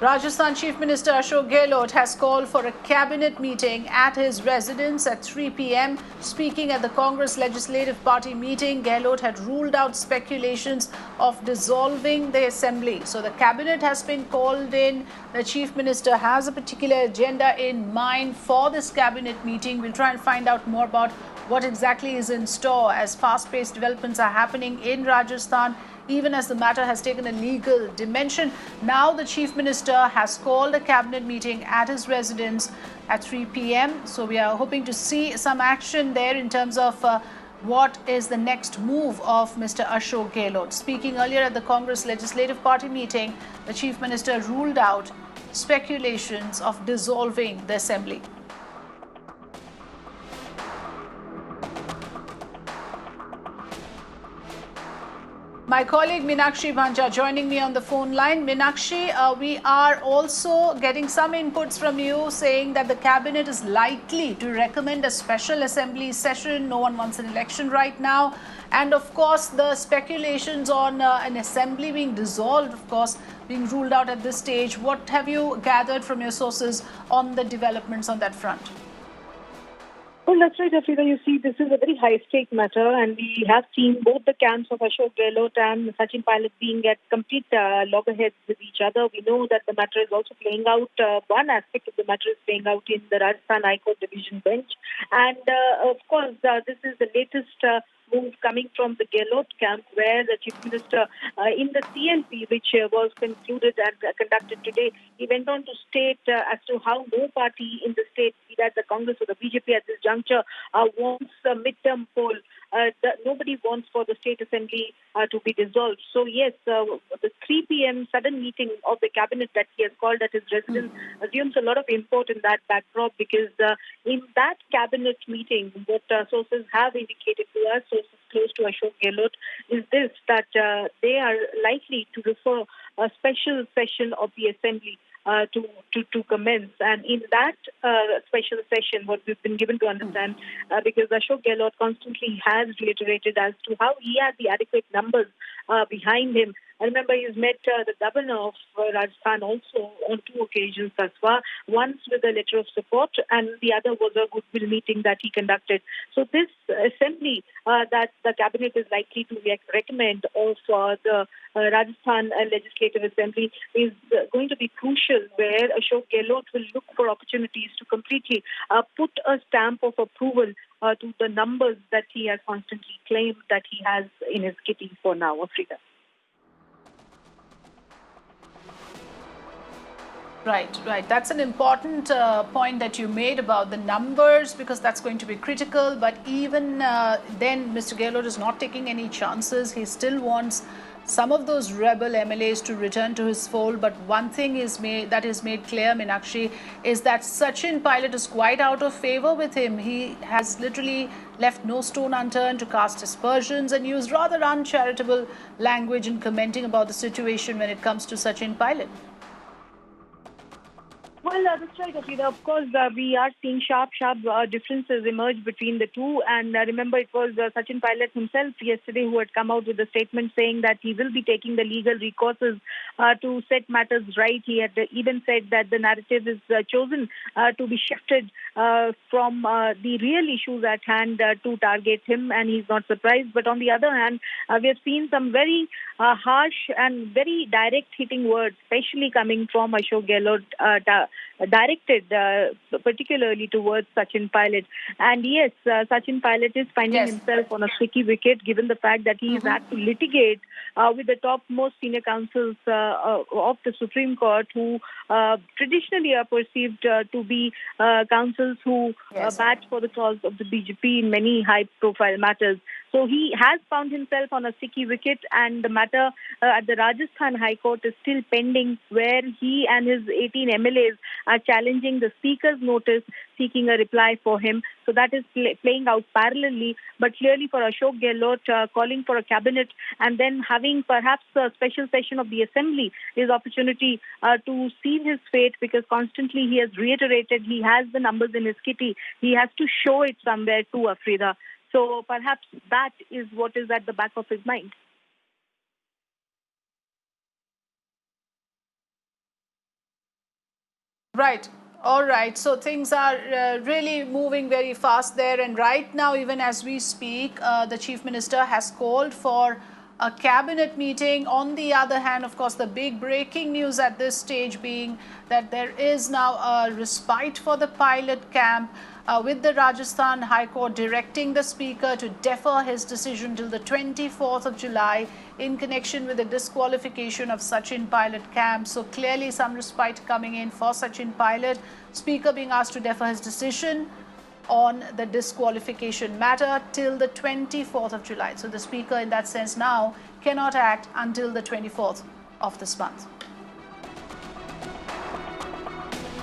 Rajasthan Chief Minister Ashok Gehlot has called for a cabinet meeting at his residence at 3 p.m. Speaking at the Congress Legislative Party meeting, Gehlot had ruled out speculations of dissolving the assembly. So the cabinet has been called in. The Chief Minister has a particular agenda in mind for this cabinet meeting. We'll try and find out more about what exactly is in store as fast-paced developments are happening in Rajasthan, even as the matter has taken a legal dimension. Now the Chief Minister has called a cabinet meeting at his residence at 3 p.m. So we are hoping to see some action there in terms of what is the next move of Mr. Ashok Gehlot. Speaking earlier at the Congress Legislative Party meeting, the Chief Minister ruled out speculations of dissolving the assembly. My colleague Meenakshi Bhanja joining me on the phone line. Meenakshi, we are also getting some inputs from you saying that the cabinet is likely to recommend a special assembly session. No one wants an election right now. And of course, the speculations on an assembly being dissolved, of course, being ruled out at this stage. What have you gathered from your sources on the developments on that front? Well, that's right, Afrida. You see, this is a very high-stake matter, and we have seen both the camps of Ashok Gehlot and Sachin Pilot being at complete loggerheads with each other. We know that the matter is also playing out. One aspect of the matter is playing out in the Rajasthan High Court division bench. And, of course, this is the latest move coming from the Gehlot camp, where the Chief Minister in the CLP, which was concluded and conducted today, he went on to state as to how no party in the state, be that the Congress or the BJP at this juncture, wants a midterm poll. Nobody wants for the state assembly to be dissolved. So yes, the 3 p.m. sudden meeting of the cabinet that he has called at his residence assumes a lot of import in that backdrop, because in that cabinet meeting, what sources have indicated to us, sources close to Ashok Gehlot, is this, that they are likely to refer a special session of the assembly to commence. And in that special session, what we've been given to understand, because Ashok Gehlot constantly has reiterated as to how he has the adequate numbers behind him. I remember he's met the governor of Rajasthan also on 2 occasions thus far, once with a letter of support and the other was a goodwill meeting that he conducted. So this assembly that the cabinet is likely to recommend of the Rajasthan Legislative Assembly is going to be crucial, where Ashok Gehlot will look for opportunities to completely put a stamp of approval to the numbers that he has constantly claimed that he has in his kitty for now, Afrika. Right. That's an important point that you made about the numbers, because that's going to be critical. But even then, Mr. Gehlot is not taking any chances. He still wants some of those rebel MLAs to return to his fold. But one thing is that is made clear, Meenakshi, is that Sachin Pilot is quite out of favor with him. He has literally left no stone unturned to cast aspersions and use rather uncharitable language in commenting about the situation when it comes to Sachin Pilot. Well, that's right, Afrida. Of course, we are seeing sharp differences emerge between the two. And remember, it was Sachin Pilot himself yesterday who had come out with a statement saying that he will be taking the legal recourses to set matters right. He had even said that the narrative is chosen to be shifted from the real issues at hand to target him, and he's not surprised. But on the other hand, we have seen some very harsh and very direct hitting words, especially coming from Ashok Gehlot, directed particularly towards Sachin Pilot. And yes, Sachin Pilot is finding himself on a sticky wicket, given the fact that he has had to litigate with the topmost senior counsels of the Supreme Court, who traditionally are perceived to be counsels who bat for the cause of the BJP in many high-profile matters. So he has found himself on a sticky wicket, and the matter at the Rajasthan High Court is still pending, where he and his 18 MLAs are challenging the Speaker's notice seeking a reply for him. So that is playing out parallelly. But clearly for Ashok Gehlot, calling for a cabinet and then having perhaps a special session of the Assembly is opportunity to seal his fate, because constantly he has reiterated he has the numbers in his kitty. He has to show it somewhere too, Afrida. So perhaps that is what is at the back of his mind. Right. All right. So things are really moving very fast there. And right now, even as we speak, the Chief Minister has called for a cabinet meeting. On the other hand, of course, the big breaking news at this stage being that there is now a respite for the pilot camp, with the Rajasthan High Court directing the Speaker to defer his decision till the 24th of July in connection with the disqualification of Sachin Pilot camp. So clearly some respite coming in for Sachin Pilot. Speaker being asked to defer his decision on the disqualification matter till the 24th of July. So the Speaker in that sense now cannot act until the 24th of this month.